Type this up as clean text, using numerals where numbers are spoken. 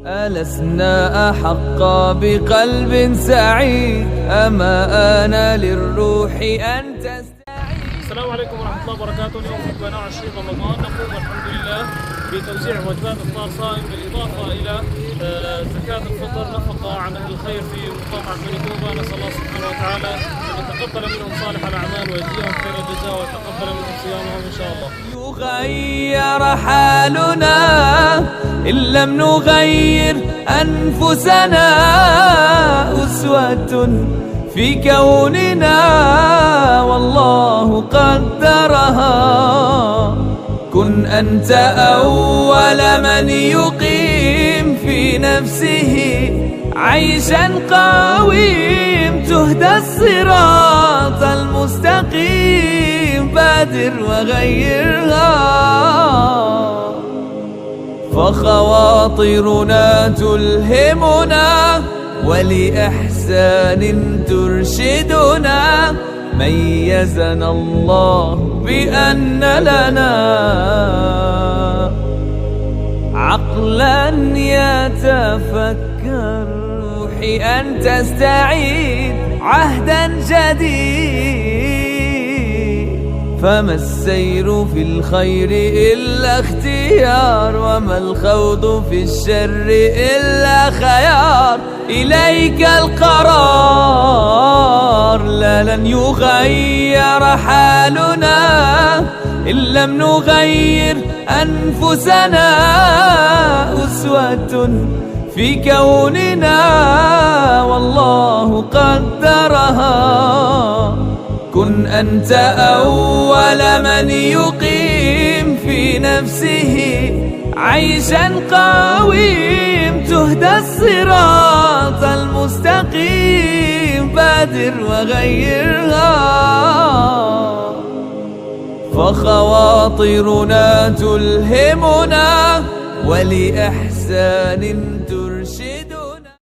ألسنا أحق بقلب سعيد أما آن للروح أن تستعيد. السلام عليكم ورحمة الله وبركاته. اليوم في 28 رمضان نقوم الحمد لله بتوزيع وجبات إفطار صائم بالإضافة إلى زكاة الفطر نفقة عن أهل الخير في مقاطعة بني توبة. نسأل الله سبحانه وتعالى أن يتقبل منهم صالح الأعمال ويجزيهم خير الجزاء ويتقبل منهم صيامهم إن شاء الله. يغير حالنا إن لم نغير أنفسنا أسوة في كوننا والله قدرها. كن أنت أول من يقيم في نفسه عيشا قويم تهدى الصراط المستقيم. بادر وغيرها فخواطرنا تلهمنا ولإحسان ترشدنا. ميزنا الله بأن لنا عقلا يتفكر روحي أن تستعيد عهدا جديد. فما السير في الخير إلا اختيار وما الخوض في الشر إلا خيار. إليك القرار لا لن يغير حالنا إن لم نغير أنفسنا أسوة في كوننا والله قدرها. كن أنت أول من يقيم في نفسه عيشا قويم تهدى الصراط المستقيم. بادر وغيرها فخواطرنا تلهمنا ولإحسان